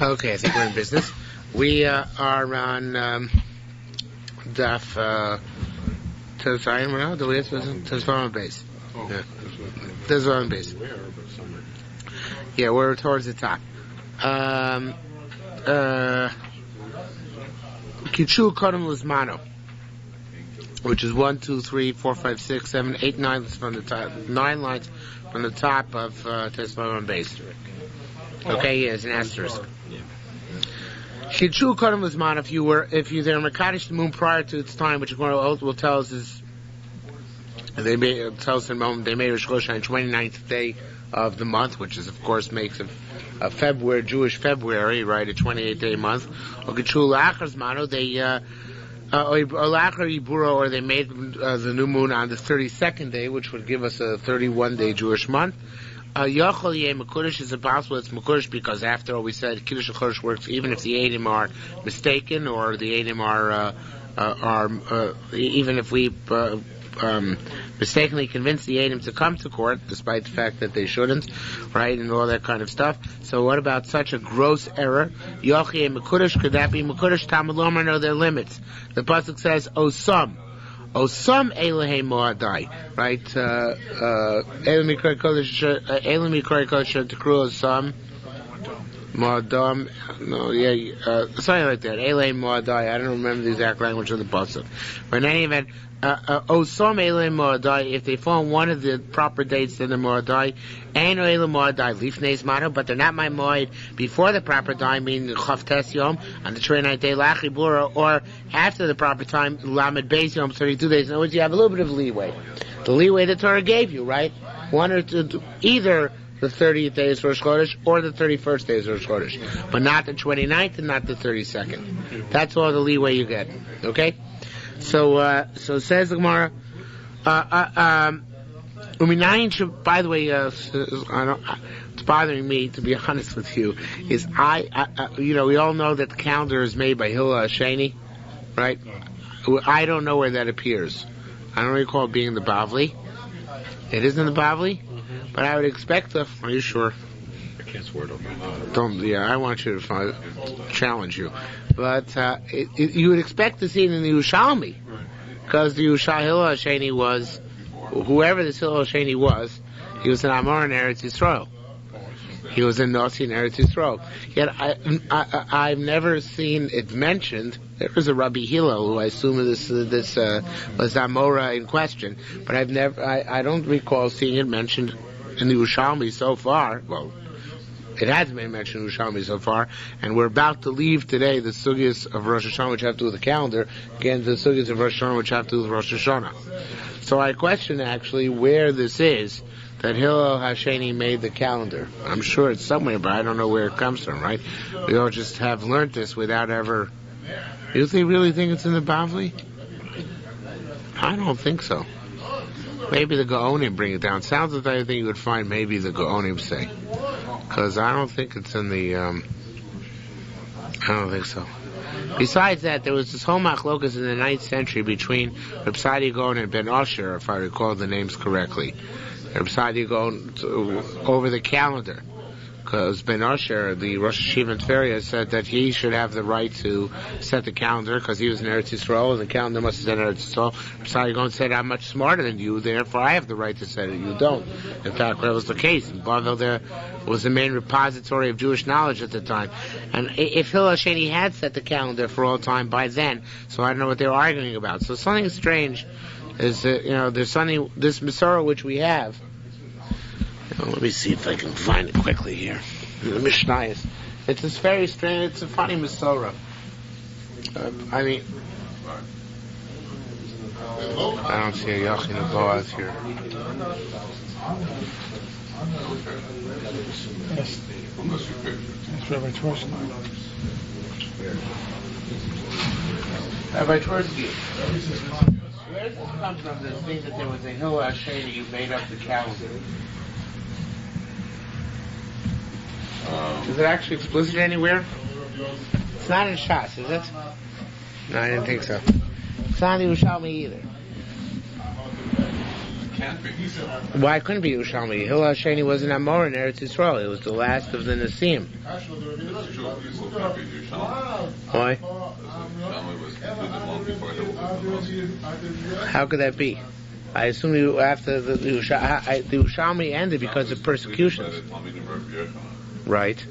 Okay, I think we're in business. We are on Daf Tezayim now. Do we have Tezayim base? Yeah, Tezayim base. Yeah, we're towards the top. Kichu Kodem Lizmano, which is 1, 2, 3, 4, 5, 6, 7, 8, 9 from the top. 9 lines from the top of Tezayim base. Okay, yeah, it's an asterisk. Shichu Kodem Lizman, if you there Mekadosh the moon prior to its time, which will tell us is they made tell us in a moment they made Rosh HaShanah 29th day of the month, which is of course makes a February, Jewish February, right, a 28-day month. Or Kichu Lachar Zmano, or they made the new moon on the 32nd day, which would give us a 31-day Jewish month. Yochel Yeh Mekudesh is impossible. It's Mekudesh because after all we said Kiddush HaChodesh works even if the Eidim are mistaken or the Eidim are even if we mistakenly convince the Eidim to come to court despite the fact that they shouldn't, right, and all that kind of stuff. So what about such a gross error? Yochel Yeh Mekudesh, could that be Mekudesh? Talmud Lomar know their limits. The pasuk says Osam Elohei Moadai, right? Elohim Mikrai Kodesh Tekru Osam Moadam. No, yeah, something like that. Elohei Moadai. I don't remember the exact language of the pasuk. But in any event, Osam Elohei Moadai. If they fall on one of the proper dates, then the Moadai. Ain't Elohei Moadai Lifnei Zmano, but they're not my Moed before the proper time, meaning Chavtes Yom on the 29th day Lachi Bura, or after the proper time Lamed Beis Yom 32 days. In other words, you have a little bit of leeway. The leeway the Torah gave you, right? One or two, either the 30th day is Rosh Chodesh or the 31st day is Rosh Chodesh, but not the 29th and not the 32nd. That's all the leeway you get. Okay? So says the Gemara. By the way, it's bothering me, to be honest with you, is we all know that the calendar is made by Hillel Hasheni, right? I don't know where that appears. I don't recall it being in the Bavli. It is in the Bavli, but I would expect are you sure? I can't swear to it. I want you to challenge you. But you would expect to see it in the Yerushalmi, because the Hillel Hasheni was, whoever this Hillel Hasheni was, he was an Amor in Eretz Yisrael. He was a Nasi in Eretz Yisrael. Yet I've never seen it mentioned. There was a Rabbi Hillel who I assume this was Amora in question, but I don't recall seeing it mentioned in the Yerushalmi so far. Well, it has been mentioned in Yerushalmi so far, and we're about to leave today the sugyas of Rosh HaShanah which have to do with the calendar, again the sugyas of Rosh HaShanah which have to do with Rosh HaShanah. So I question actually where this is that Hillel Hasheni made the calendar. I'm sure it's somewhere, but I don't know where it comes from, right? We all just have learned this without ever... Do you really think it's in the Bavli? I don't think so. Maybe the Gaonim bring it down. Sounds like I think you would find maybe the Gaonim say. Because I don't think it's in the... I don't think so. Besides that, there was this whole machlokas in the 9th century between Reb Sadia Gaon and Ben Osher, if I recall the names correctly. Reb Sadia Gaon over the calendar, because Ben Osher, the Rosh Hashiva in Tveria, said that he should have the right to set the calendar because he was in Eretz Yisrael and the calendar must have said Eretz Yisrael. Reb Sadia Gaon said, "I'm much smarter than you, therefore I have the right to set it. You don't." In fact, that was the case. In Bavel, there was the main repository of Jewish knowledge at the time. And if Hillel Hasheni had set the calendar for all time by then, so I don't know what they were arguing about. So something strange is that, there's something, this Masorah which we have. Let me see if I can find it quickly here. The Mishnayos. It's this very strange, it's a funny Masorah. I don't see a Yachin of Boaz here. Yes. That's Rabbi Tversky. Rabbi Tversky, where does this come from, this thing that there was a Hillel Hasheni who made up the calendar? Is it actually explicit anywhere? It's not in Shas, is it? No, I didn't think so. It's not in Yerushalmi either. can't be. Why couldn't it be Yerushalmi? Hillel HaSheni was an Amor in Eretz Yisrael. It was the last of the Nasim. It's true, it will not be Yerushalmi. Why? Yerushalmi was completed long before Hillel was the How could that be? I assume after the Yerushalmi ended because of persecutions. Right.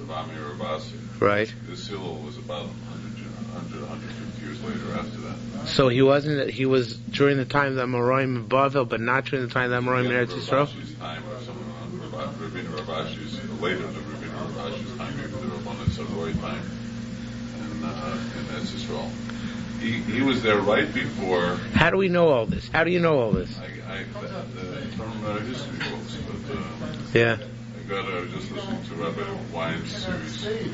Right. This Hillel was about 150 years later after that. So he wasn't. He was during the time of the Amoraim in Bavel, but not during the time of the Amoraim in Eretz Yisrael. Rabashi's time, or someone on Rabbeinu Rabashi's later than Rabbeinu Rabashi's time, maybe the Rabbanan Saroy time, and Eretz Yisrael. He was there right before. How do we know all this? How do you know all this? I from history books, but Yeah. I got just listening to Rabbi Wein's series. He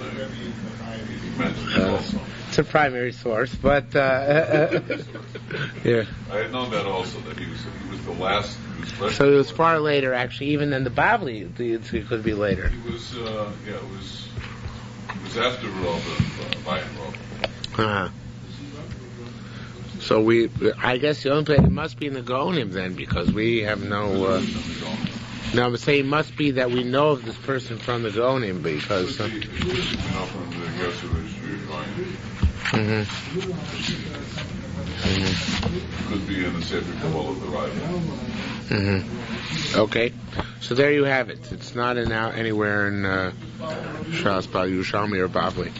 mentioned it also. It's a primary source, but yeah. I had known that also, that he was the last. So it was far later, actually, even than the Bavli. It could be later. He was, it was after Bayan Rov. Uh-huh. So I guess the only place it must be in the Gaonim then, because we have no. No, I'm saying it must be that we know of this person from the Gaonim, because. From the could be in the Sefer Kabbalah of the Raya. Okay, so there you have it. It's not anywhere in Shas Yerushalmi or Bavli.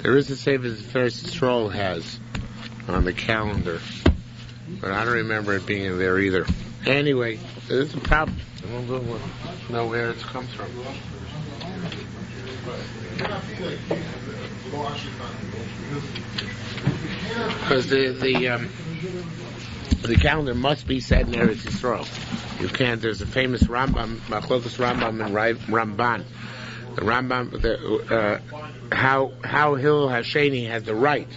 There is a Sefer the first Stroll has on the calendar, but I don't remember it being in there either. Anyway, there's a problem. I don't know where it comes from. Because the calendar must be set in Eretz Yisrael. You can't. There's a famous Rambam, Machlokas Rambam and Ramban. The Rambam, how Hillel HaSheni had the right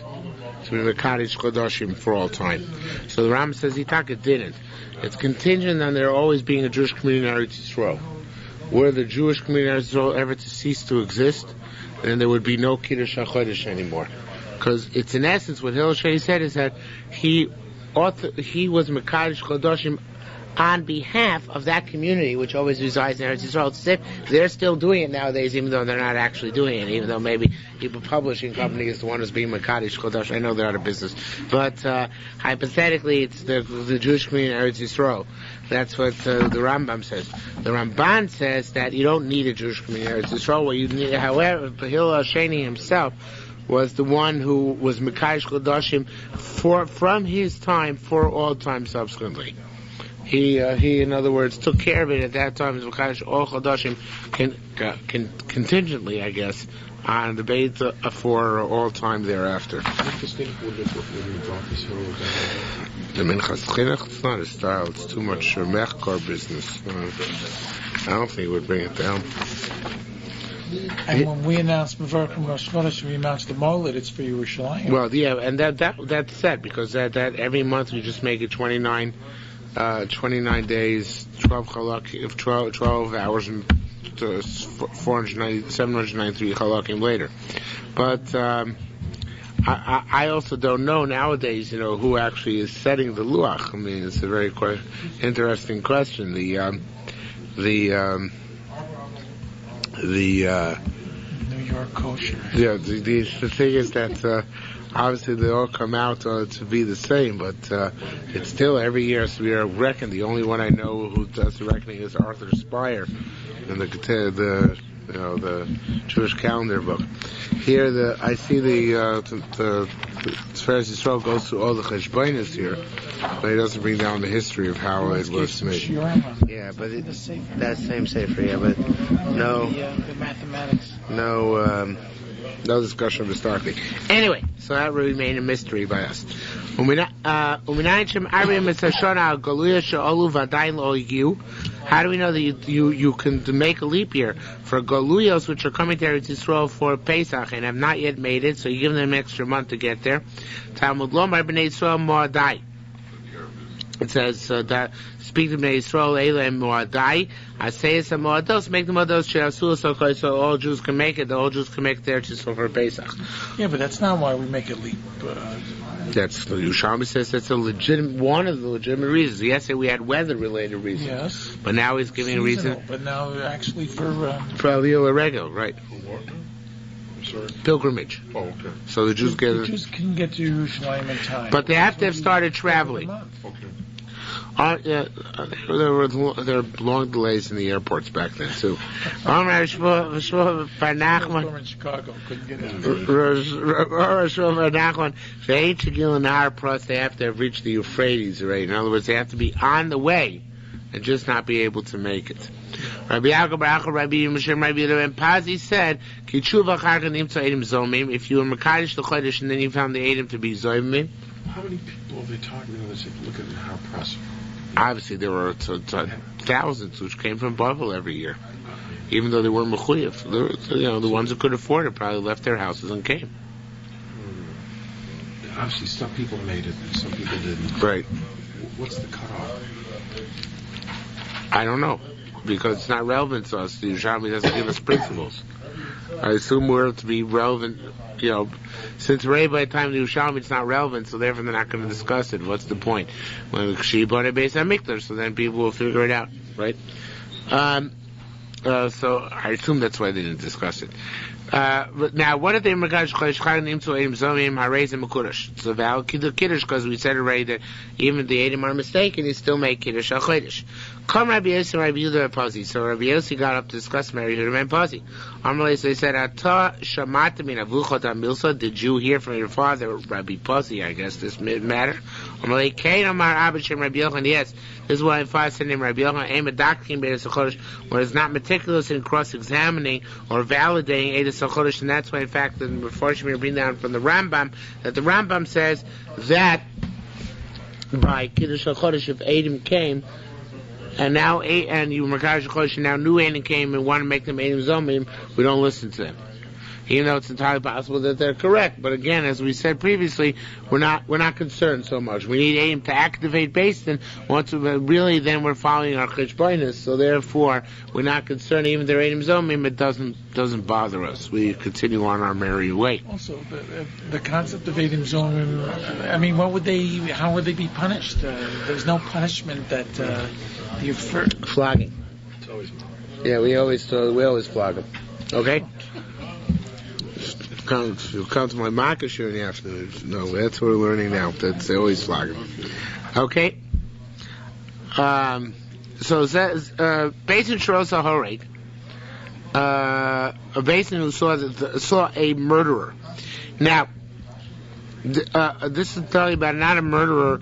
to be Mekadosh Chodoshim for all time. So the Rambam says Itaka didn't. It's contingent on there always being a Jewish community in Eretz Yisrael. Were the Jewish community in Eretz Yisrael ever to cease to exist, then there would be no Kiddush HaChodesh anymore. Because it's in essence what Hillel HaSheni said is that he was Mekadosh Chodoshim on behalf of that community which always resides in Eretz Yisrael. They're still doing it nowadays, even though they're not actually doing it, even though maybe people publishing company is the one who's being Mekadosh Chodosh. I know they're out of business. But hypothetically, it's the Jewish community in Eretz Yisrael. That's what the Rambam says. The Ramban says that you don't need a Jewish community in Eretz Yisrael. What you need, however, Hillel HaSheni himself was the one who was Mekadosh Chodoshim from his time for all time subsequently. He, in other words, took care of it at that time as Mekadosh all Chodoshim contingently, I guess, on the Beit for all time thereafter. The Minchas Chinuch, it's not his style. It's too much mechkar business. I don't think he would bring it down. And when we announced Mevarchim Rosh Chodesh, we announced the Molid, it's for Yerushalayim. Well, yeah, and that's set because that every month we just make it 29 days, 12 hours and 793 halakim later. But I also don't know nowadays, who actually is setting the luach. I mean, it's a very interesting question. The New York kosher. Yeah, the thing is that obviously they all come out to be the same, but it's still every year so we are reckoned. The only one I know who does the reckoning is Arthur Spire in the Jewish calendar book. Here, I see the Tiferes Yisrael goes through all the cheshbonos here, but he doesn't bring down the history of how it was made. Yeah, but that's the same sefer. Yeah, but no, the mathematics. No discussion of historically. Anyway, so that will remain a mystery by us. How do we know that you can make a leap year for Goluyos which are coming to Eretz Yisrael for Pesach and have not yet made it, so you give them an extra month to get there? Talmud Lomar B'nai Yisrael Mo'adai. it says that speak to Bnei Yisrael Eilem Moadai. I say it's a Moados, make the Moados She'asu so all Jews can make it. The all Jews can make it there to for Pesach. Yeah, but that's not why we make it leap. That's the Yerushalmi says that's one of the legitimate reasons. Yesterday we had weather-related reasons. Yes. But now he's giving Seasonal, a reason. But now actually for Aliyah Regel, right? I'm sorry. Pilgrimage. Oh, okay. So the Jews the Jews can get to Yerushalayim in time. But they have to have started traveling. Okay. There were long delays in the airports back then too. Storm in Chicago couldn't get in. They have to have reached the Euphrates, right? In other words, they have to be on the way and just not be able to make it. Rabbi Yaakov Baruch Rabbi Yimshem Rabbi Yehuda and Pazi said, if you were Mekadosh the Chodesh and then you found the Eidim to be Zoimim. How many people are they talking to? Look at how impressive. Obviously, there were thousands which came from Bavel every year, even though they weren't mechuyev. The ones who could afford it probably left their houses and came. Obviously, some people made it, some people didn't. Right. What's the cutoff? I don't know, because it's not relevant to us. The Yerushalmi doesn't give us principles. I assume we're to be relevant, since already by the time of the Yerushalmi it's not relevant, so therefore they're not going to discuss it. What's the point? When she bought it based on Mikdash, so then people will figure it out, right? So I assume that's why they didn't discuss it. But now, what if they Mekadosh Chodesh Chaganim to Eidim Zomim Harez and Mekudosh? It's a valid Kiddush because we said already that even if the Eidim are mistaken, you still make Kiddush Al Chodesh. Come Rabbi Yossi and Rabbi Yehuda Pazi. So Rabbi Yossi got up to discuss Rabbi Yehuda and Pazi. Amalei, so he said, Ata Shamata min Avuchot Amilsa. Did you hear from your father, Rabbi Pazi? I guess this matter. Amalei Kain Amar Abba Shem Rabbi Yochanan. Yes, this is why in 5 said him Rabbi Yochanan. Aim a doctrine Beit HaChodesh, where it's not meticulous in cross-examining or validating Eidos HaChodesh, and that's why in fact the Mefarshim bring down from the Rambam that the Rambam says that by Kiddush HaChodesh if Eidim came. And now, you Mekadosh Chodesh, and now new Eidim came and want to make them Eidim Zomim, we don't listen to them. Even though it's entirely possible that they're correct. But again, as we said previously, we're not concerned so much. We need Eidim to activate Beis Din. Once really, then we're following our Cheshbonos. So therefore, we're not concerned. Even if they're Eidim Zomim, it doesn't bother us. We continue on our merry way. Also, the concept of Eidim Zomim, I mean, how would they be punished? There's no punishment that flogging. It's always. Yeah, we always flog them. Okay. You'll come to my market shiur in the afternoon. No, that's what we're learning now. They always flog them. Okay. So it says, Basin Sharosa Horeg, a basin who saw a murderer. Now, this is telling about not a murderer.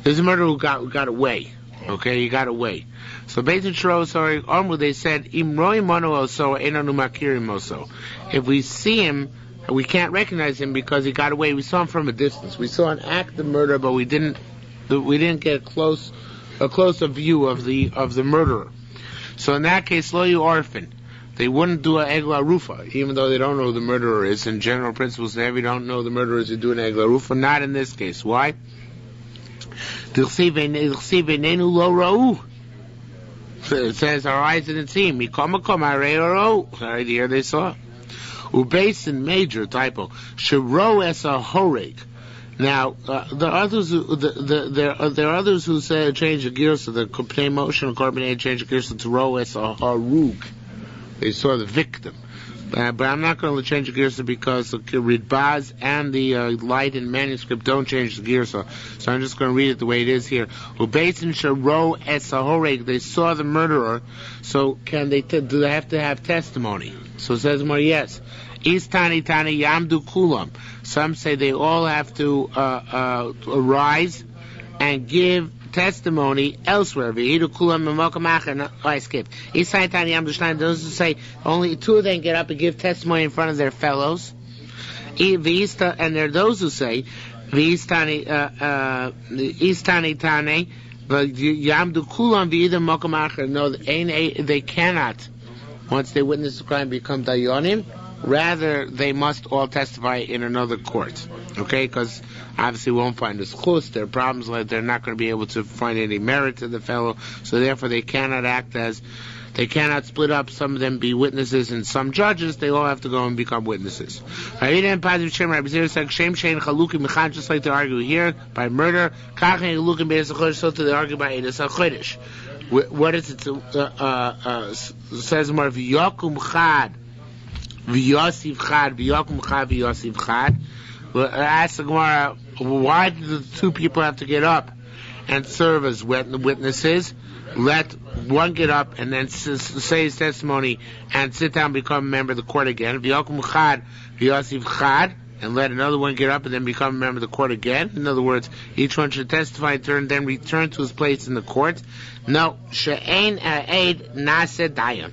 There's a murderer who got away. Okay, he got away. So Beitin Sharo Ormu, they said, Imroi Mono Oso Enanu Makirim Oso. If we see him, we can't recognize him because he got away. We saw him from a distance. We saw an act of murder, but we didn't get a closer view of the murderer. So in that case, Lo Yu Orphan. They wouldn't do an Egla Rufa, even though they don't know who the murderer is. In general principles, if you don't know the murderer is, you do an Egla Rufa. Not in this case. Why? It says our eyes didn't see him. Right here they saw. Ubesin major typo. Shiro es a horeg. Now there are others who say change the gears to the Pnei motion and carbonate change the gears to ro es a harug. They saw the victim. But I'm not going to change the gears because the Ridbaz and the light and manuscript don't change the gears. So I'm just going to read it the way it is here. Ubesin sharo es horeg. They saw the murderer. So do they have to have testimony? So it says more yes. Istani tani yamdu kulam. Some say they all have to arise and give testimony elsewhere. I skipped. Those who say only two of them get up and give testimony in front of their fellows. And there are those who say Istani Tane, but Yamdu Kulam v'idam Mokom Acher. No, they cannot. Once they witness the crime, become Dayanim. Rather, they must all testify in another court. Okay? Because obviously we won't find this close. There are problems like they're not going to be able to find any merit to the fellow, so therefore they cannot they cannot split up, some of them be witnesses and some judges, they all have to go and become witnesses. Just like they argue here by murder, so they argue by Eidos HaChodesh. What is it? Says more, V'yakum Chad, V'yosiv Chad, V'yakum Chad, V'yosiv Chad. Ask the Gemara, why do the two people have to get up and serve as witnesses? Let one get up and then say his testimony and sit down and become a member of the court again. V'yakum Chad, V'yosiv Chad. And let another one get up and then become a member of the court again. In other words, each one should testify and then return to his place in the court. No, she'ein aid nase dayan.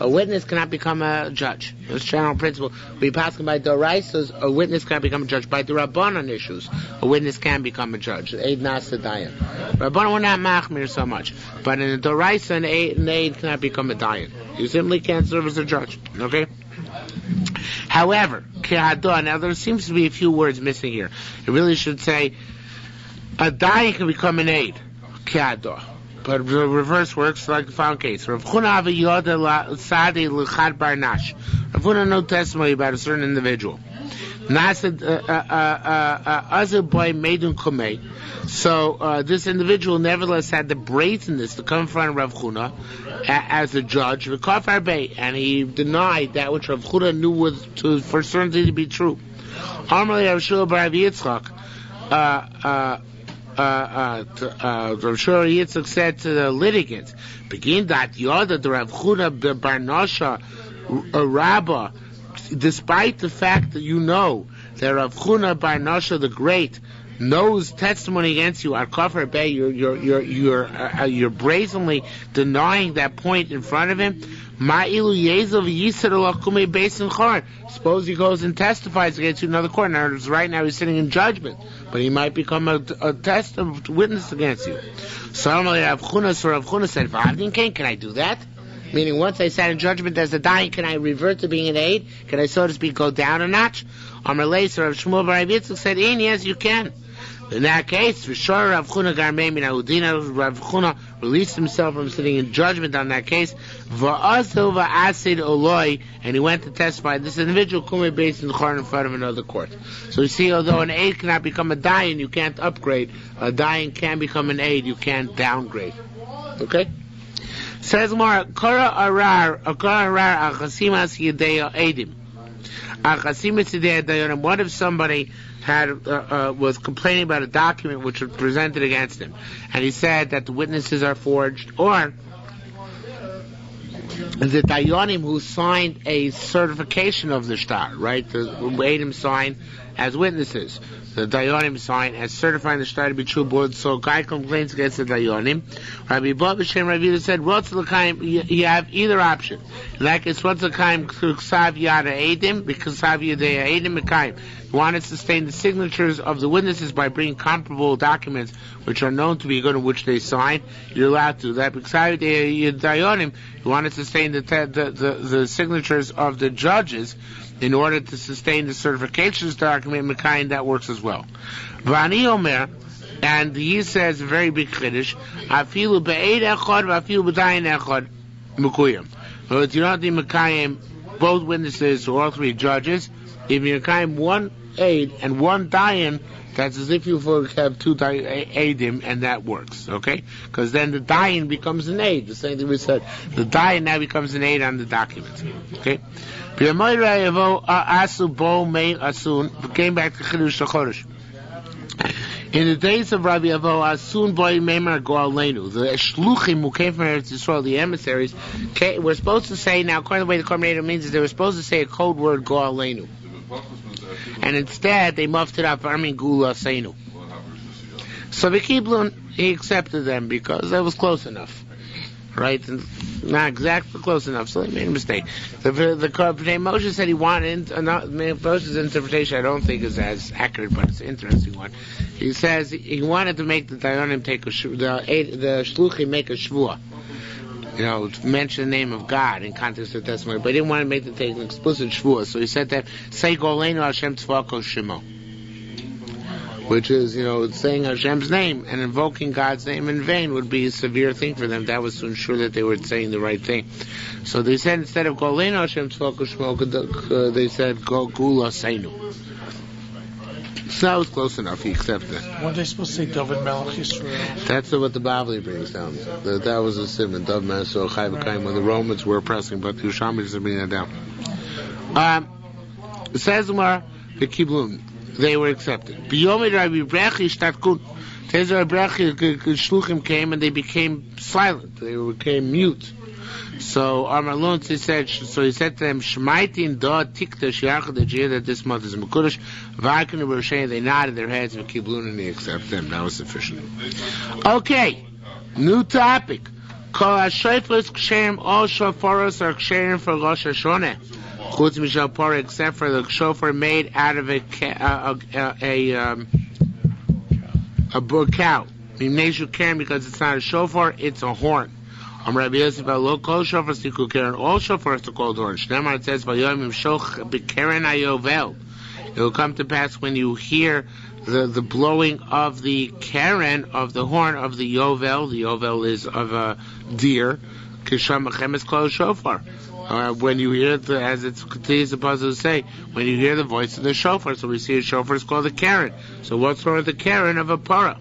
A witness cannot become a judge. It's general principle. We pass by Doraisas, a witness cannot become a judge. By the Rabbanan issues, a witness can become a judge. Aid nase dayan. Rabbanan will not machmir so much. But in the Doraisa, an aid cannot become a dayan. You simply can't serve as a judge. Okay? However, now there seems to be a few words missing here. It really should say, a dayan can become an aid, but the reverse works like the found case. Rav Huna no testimony about a certain individual. So this individual nevertheless had the brazenness to come in front of Rav Huna as a judge, and he denied that which Rav Huna knew was for certainty to be true. Rav Shua Yitzchak said to the litigants, begin that Yoda, the Rav Huna Barnosha Rabbah, despite the fact that you know that Rav Huna Barnosha the Great knows testimony against you, you're brazenly denying that point in front of him. Suppose he goes and testifies against you in another court. Now, right now he's sitting in judgment, but he might become a witness against you. So Rav Huna said, can I do that? Meaning, once I sat in judgment as a dayan, can I revert to being an aid? Can I, so to speak, go down a notch? Amar Leiser Rav Shmuel bar Rav Yitzchak said, yes, you can. In that case, for sure, Rav Huna Garmei Min Ahudina, Rav Huna released himself from sitting in judgment on that case. Va'asil va'asid oloi, and he went to testify. This individual kumei based in the court in front of another court. So you see, although an aid cannot become a dayan, you can't upgrade. A dayan can become an aid, you can't downgrade. Okay? Says more, Kara arar achasimas yedei edim. Achasimas yedei dayanim. What if somebody was complaining about a document which was presented against him, and he said that the witnesses are forged, or the dayanim who signed a certification of the shtar, right? The edim sign as witnesses. The dayanim sign as certifying the shtar to be true. But so a guy complains against the dayanim. Rabbi Bobashem Ravida said, "What's the kind? You have either option. Like it's what's the kind ksav yada edim because ksav yada edim mekayim. You want to sustain the signatures of the witnesses by bringing comparable documents which are known to be good and which they sign. You're allowed to. That ksav yada dayanim. You want to sustain the signatures of the judges in order to sustain the certifications document mekayim. That works as well. Vani Omer. And he says a very big chiddush. Afilu be'ed echad, afilu b'dayin echad, mekuyim. But you don't need mekayim both witnesses or all three judges. If you mekayim one aid and one dayan, that's as if you have two aidim, and that works. Okay? Because then the dayan becomes an aid. The same thing we said. The dayan now becomes an aid on the document. Okay? Came back to chiddush chodesh. In the days of Rabbi Avo, Asun Boy Meimar Goalenu, the Shluchim who came from Eretz Yisrael, the emissaries, were supposed to say, now according to the way the commentator means it, they were supposed to say a code word Goalenu. And instead, they muffed it up, Armin Gula Seinu. So the Kiblun, he accepted them because that was close enough. Right? And not exactly close enough, so they made a mistake. The Moshe said he wanted, Moshe's interpretation I don't think is as accurate, but it's an interesting one. He says he wanted to make the Dayanim take the Shluchim make a Shvuah. to mention the name of God in context of testimony, but he didn't want to make the take an explicit shvuah, so he said that say Golenu Hashem Tzvako Shemo, which is, saying Hashem's name and invoking God's name in vain would be a severe thing for them. That was to ensure that they were saying the right thing. So they said instead of Golenu Hashem Tzvako Shemo, they said Go Gula Seinu. So that was close enough. He accepted it. What are they supposed to say? David Melech Yisrael. That's what the Bavli brings down. That was a simon. David Melech Yisrael Chai V'Kayim when the Romans were oppressing, but the Yerushalmi doesn't bring that down. Says Umar the Kiblun, they were accepted. B'yomid Rabbi Brechi shtatkun. Tez Rabbi Brechi shluchim came and they became silent. They became mute. So Armalon he said to them, Shmaitin da tikta shiachad that this month is Mekudesh. Vakin and they nodded their heads and Kiblun and they accept them. That was sufficient. Okay, new topic. Kol hashofars ksherim all shofaros are ksherim for Rosh HaShanah. Chutz mishal parah, except for the shofar made out of a cow. Mimneshu karen, because it's not a shofar, it's a horn. Rabbi Yosef lo kol shofar stiku karen, all shofars are called horn. Shneimar, it says vayom imshoch b'karen hayovel. It will come to pass when you hear the blowing of the karen, of the horn of the yovel. The yovel is of a deer. Kisham achem is called shofar. When you hear as it continues supposed to say, when you hear the voice of the shofar, so we see a shofar is called a karen. So what's wrong with the karen of a parah?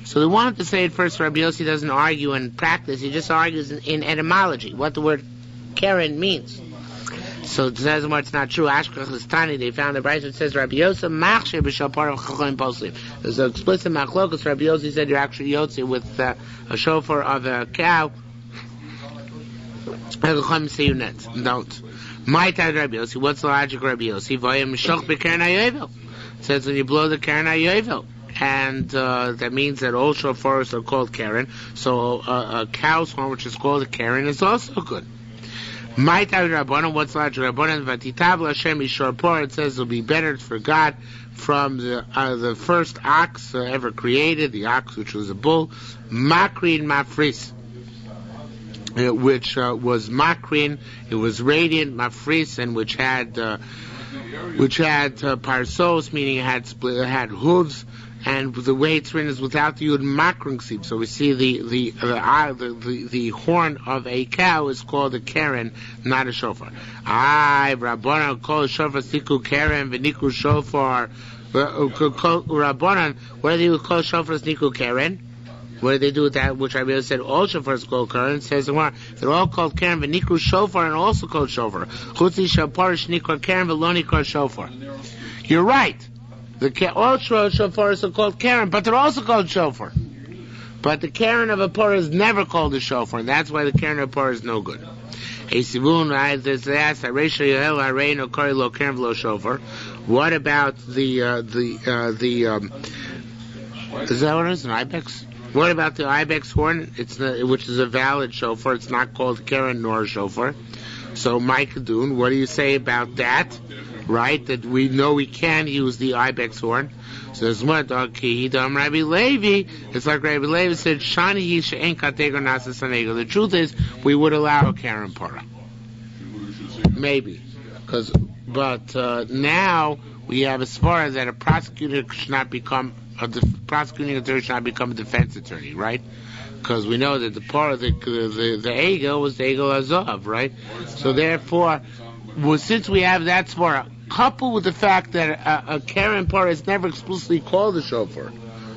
So they wanted to say at first, Rabbi Yossi doesn't argue in practice, he just argues in etymology, what the word karen means. So it says more, it's not true. Ashkach is tani, they found the Brisa that says Rabbi Yossi machshir b'shal parah v'chachim poslim. There's an explicit machlokus. Rabbi Yossi said you're actually Yotzi with a shofar of a cow. Chachim say you don't. My time Rabbi Yossi, what's the logic of Rabbi Yossi? Vayim mishoch b'karen hayovel. It says when you blow the karen hayovel. And that means that all shofars are called karen. So a cow's horn, which is called a karen, is also good. My time Rabbanan, what's like Rabbanan? Vatitabla Hashem Yishor Por. It says it'll be better for God from the first ox ever created, the ox which was a bull, Makrin Mafris, which was Makrin. It was radiant, Mafris, and which had parsos, meaning it had hooves. And the way it's written is without the yud makring sib. So we see the horn of a cow is called a karen, not a shofar. Rabbanan call shofar siku karen v'niku shofar. Rabbanan, what do they call shofar niku karen? What do they do with that? Which Rabbi said all shofars called karen. It says they're all called karen v'niku shofar and also called shofar. Chutzi shapar shnikra karen v'lo shofar. You're right. All shofars are called karen, but they're also called shofar. But the karen of a parah is never called a shofar, and that's why the karen of a parah is no good. What about the is that what it is? An ibex? What about the ibex horn? Which is a valid shofar. It's not called karen nor a shofar. So, Mike Dune, what do you say about that? Right, that we know we can use the ibex horn. So there's what Rabbi Levi. It's like Rabbi Levi said, Shani Yisha ain't Kategor Nasa Sanego. The truth is, we would allow a karen parah. Maybe. But now we have as far as that a prosecutor should not become prosecuting attorney should not become a defense attorney, right? Because we know that the part of the egel was the egel azov, right? So therefore, since we have that svara, coupled with the fact that a karen parah is never explicitly called a shofar,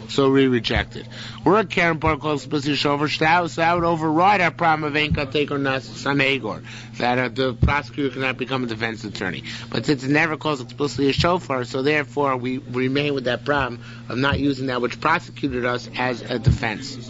so we reject it. We're a karen parah called explicitly shofar, so that would override our problem of enka tekor nas sanegor, that the prosecutor cannot become a defense attorney. But since it never calls explicitly a shofar, so therefore we remain with that problem of not using that which prosecuted us as a defense.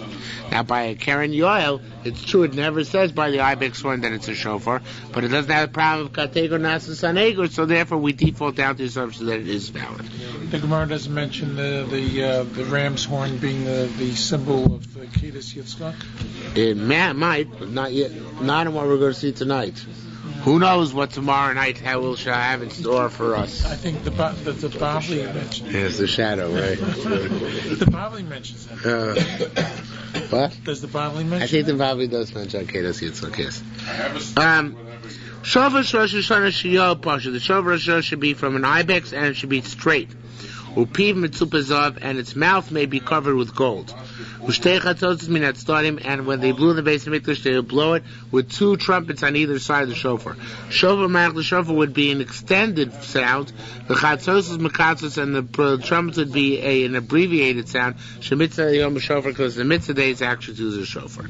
Now by a karen yoel, it's true it never says by the ibex horn that it's a shofar, but it doesn't have the problem of kategor nas sanegor, so therefore we default down to the assumption that it is valid. The Gemara doesn't mention the ram's horn being the symbol of the Kedas Yitzchak? It might, but not yet. Not in what we're going to see tonight. Who knows what tomorrow night shall have in store for us? I think the Bavli mentions. Yes, the shadow, right? The Bavli mentions that. What? Does the Bavli mention? I think the Bavli does mention Akedas Yitzchak, yes. I have a story, whatever you Shofar Rosh HaShanah Shiur Pasha. The Shofar Rosh HaShanah should be from an ibex and it should be straight. Upiv mitzupazav, and its mouth may be covered with gold. Ushtei chatzotzos min hatzdonim, and when they blew in the base of Mikdash, they would blow it with 2 trumpets on either side of the shofar. Shofar Marach, the shofar would be an extended sound. The chatzotzos mekatzos, and the trumpets would be an abbreviated sound. Shemitzah yom shofar, because the mitzvah days actually use a shofar.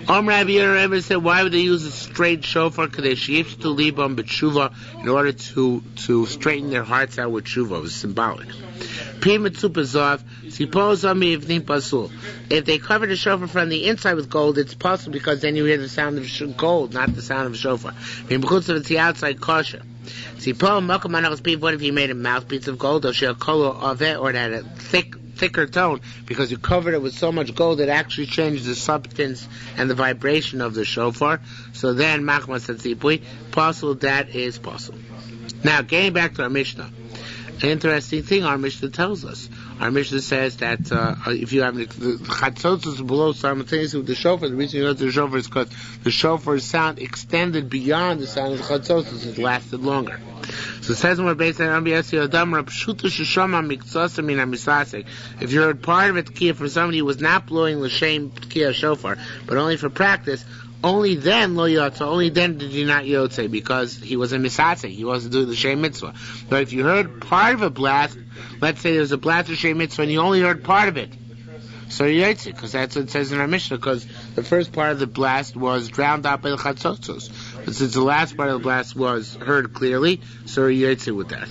Rabbi Yehuda said, why would they use a straight shofar? Because they shifted to libam b'tshuva, in order to straighten their hearts out with tshuva. It was symbolic. If they cover the shofar from the inside with gold, it's possible because then you hear the sound of gold, not the sound of shofar. If it's the outside kosher. What if you made a mouthpiece of gold, or it had a thicker tone, because you covered it with so much gold it actually changed the substance and the vibration of the shofar. So then possible, that is possible. Now getting back to our Mishnah. An interesting thing our Mishnah tells us. Our Mishnah says that if you have the chatzotzos below simultaneously with the shofar, the reason you go to the shofar is because the shofar's sound extended beyond the sound of the chatzotzos. It lasted longer. So it says we're based on if you heard part of it Tkiyah from somebody who was not blowing the same Tkiyah shofar, but only for practice, only then lo yotze, only then did you not yotze, because he was a misatze, he wasn't doing the shem mitzvah. But if you heard part of a blast, let's say there was a blast of shem mitzvah and you only heard part of it, so you yotze, because that's what it says in our Mishnah, because the first part of the blast was drowned out by the chatzotzos. But since the last part of the blast was heard clearly, so you yotze with that.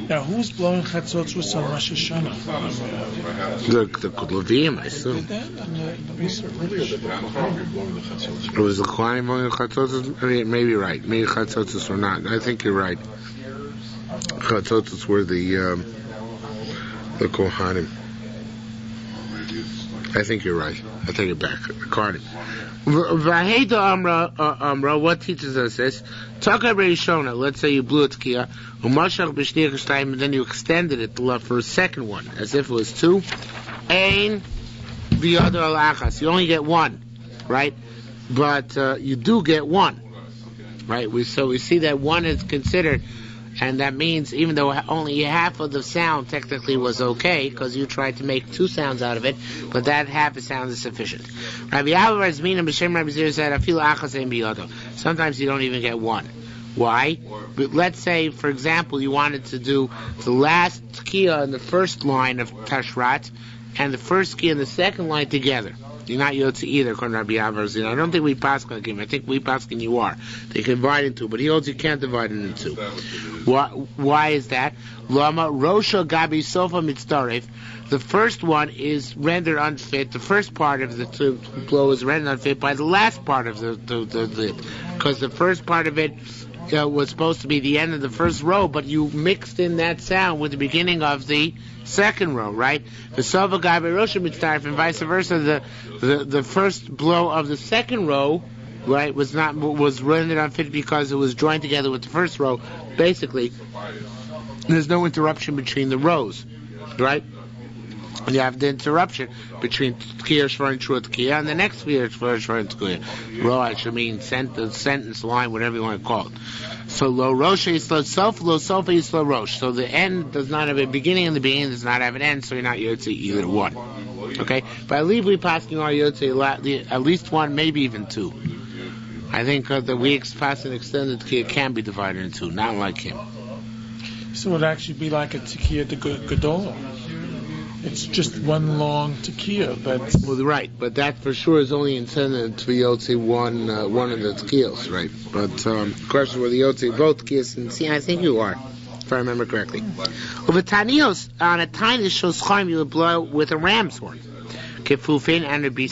Now, who's blowing chatzotzos on Rosh Hashanah? The Levim, I assume. Earlier, the Kohanim blowing the chatzotzos. It was the Kohanim blowing the chatzotzos? Maybe right. Maybe chatzotzos or not. I think you're right. Chatzotzos were the Kohanim. I think you're right. I take it back. Kohanim. Vaheda Amra, what teaches us this? Taka Rishona, let's say you blew a Tkiyah, Umashach B'Shnei and then you extended it for a second one, as if it was 2. Ein V'Yadar Al-Achas, you only get 1, right? But you do get 1, right? So we see that 1 is considered, and that means even though only half of the sound technically was okay, because you tried to make 2 sounds out of it, but that half a sound is sufficient. Rabbi Abba Zmina B'Shem Rabbi Zir said, "Afil achas ein biyado." Sometimes you don't even get 1. Why? But let's say, for example, you wanted to do the last tkiyah in the first line of Tashrat and the first tkiyah in the second line together. You're not yotze either, according to Rabbi Abba Zir. I don't think we paskin like him. I think we paskin you are. They can divide into 2, but he holds you can't divide it into 2. Why is that? Lama Rosha Gabi Sofa Mitzdaref. The first one is rendered unfit. The first part of the blow is rendered unfit by the last part of the because the first part of it was supposed to be the end of the first row, but you mixed in that sound with the beginning of the second row, right? The Sofa Gabi Rosha Mitzdaref, and vice versa. The first blow of the second row, right, was rendered unfit because it was joined together with the first row. Basically, there's no interruption between the rows, right? And you have the interruption between Tkiyah Shvar and Shua Tkiyah and the next Tkiyah Shvar and Tkiyah. Row, I should mean sentence, line, whatever you want to call it. So Lo Rosh Yislo Sof, Lo Sof Yislo Rosh. So the end does not have a beginning and the beginning does not have an end, so you're not Yotze either one. Okay? But I believe we pass you are Yotze at least 1, maybe even 2. I think that we pass an extended Tkiyah can be divided into 2, not like him. So it would actually be like a Tkiyah de Gedolah. It's just one long Tkiyah, but... Well, right, but that for sure is only intended to be Yotze one of the Tkiyos, right? But the question whether Yotze both Tkiyos, and see, I think you are, if I remember correctly. With Tanios, on a tiny Shoschaim, you would blow with a ram's horn. Kefufin, and it would be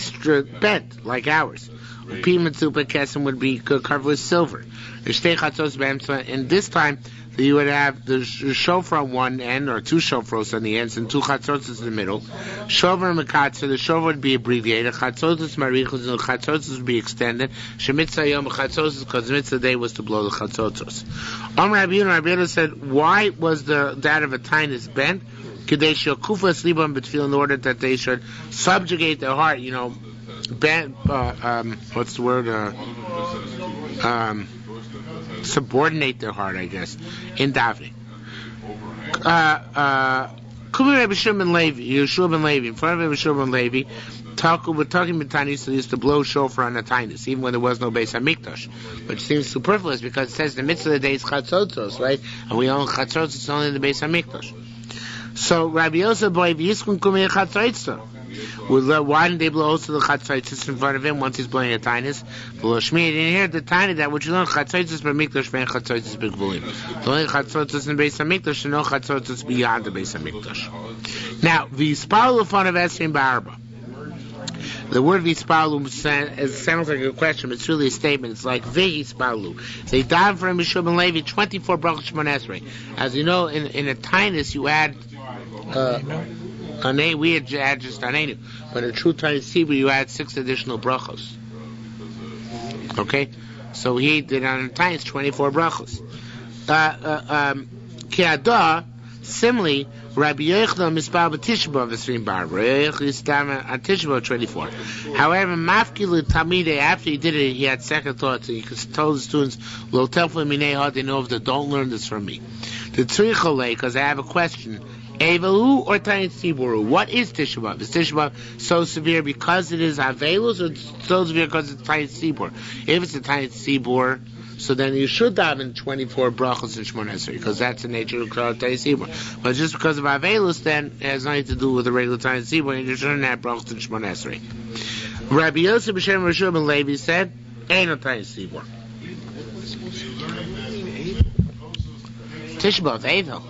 bent, like ours. Pimatzupa Kesem would be covered with silver. And this time, you would have the shofar on one end, or 2 shofars on the ends, and 2 chatzotzos in the middle. Shofar mekatzer, the shofar would be abbreviated. Chatzotzos marichos, and the chatzotzos would be extended. Shemitzah yom chatzotzos, because the mitzvah day was to blow the chatzotzos. Rabbi Yehuda said, why was that of a tinus bent? In order that they should subjugate their heart, what's the word? Subordinate their heart, I guess, in davening. Kumi Rabbi Shimon Levi, Yerushalmi ben Levi, in front of Rabbi Shimon ben Levi, we're talking about Tanis, so they used to blow shofar on the Tanis, even when there was no Beis HaMikdash, which seems superfluous because it says the mitzvah of the day is Chatzotzos, right? And we own Chatzotzos only in the Beis HaMikdash. So Rabbi Yosef boy Yiskun Kumi Chatzotzos. Why didn't they blow also the Chatzotzos in front of him once he's blowing a Tanis? Shmi didn't hear the Tani that which you learn Chatzotzos per Mikdash ben Chatzotzos b'Gvulim. The only Chatzotzos in the Beis HaMikdash and no Chatzotzos beyond the Beis HaMikdash. Now, the V'yispalu fun of Esrim Ba'arba. The word V'yispalu sounds like a question, but it's really a statement. It's like V'yispalu. They daven for Yerushalmi ben Levi 24 brachos Shemona Esrei. As you know, in a Tanis you add we had just Anenu, but in a true Tanis Tzibur you add 6 additional brachos. Okay, so he did on the Tanis 24 brachos. Kiadah, similarly, Rabbi Yochanan mispal b'Tisha B'Av Esrim Bar. Rabbi Yochanan on Tisha B'Av 24. However, Mafkilu Tamidei, after he did it, he had second thoughts. And he told the students, "Lo telfo minei ha," they know if they don't learn this from me. The Tzrichole, because I have a question. Evahu or Tanis Tzibur? What is Tisha B'Av? Is Tisha B'Av so severe because it is Avelus, or so severe because it's Tanis Tzibur? If it's a Tanis Tzibur, so then you should daven 24 brachos in Shemona Esrei, because that's the nature of Tanis Tzibur. But just because of Avelus, then it has nothing to do with the regular Tanis Tzibur, and you shouldn't have brachos in Shemona Esrei. Rabbi Yosef b'Shem Yerushalmi ben Levi said, "Ain't no Tanis Tzibur." Tisha B'Av, Avel.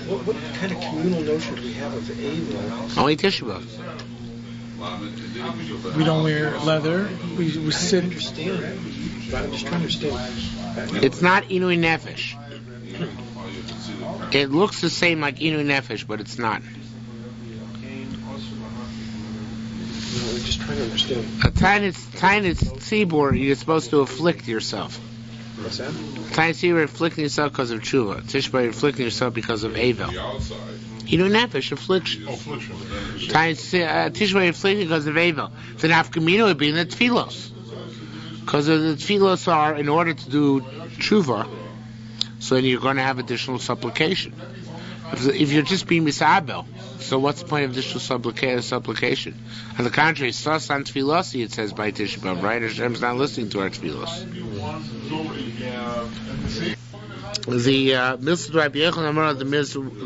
What kind of communal notion do we have of Avel? Only Tisha B'Av. We don't wear leather. We sit. I'm just trying to understand. It's not Inui Nefesh. It looks the same like Inui Nefesh, but it's not. We're just trying to understand. A Tanis Tzibur, you're supposed to afflict yourself. What's that? Tanis Tzibur, afflicting yourself because of tshuva. Tisha B'Av, afflicting yourself because of Avel. Inui Nefesh, affliction. Tisha B'Av, afflicting because of Avel. The nafkamina would be in the Tfilos. Because the Tfilos are in order to do tshuva, so then you're going to have additional supplication. If you're just being misabel, so what's the point of additional supplication? On the contrary, Sasan Tfilosi, it says by Tisha B'Av, right? Hashem's not listening to our Tfilos.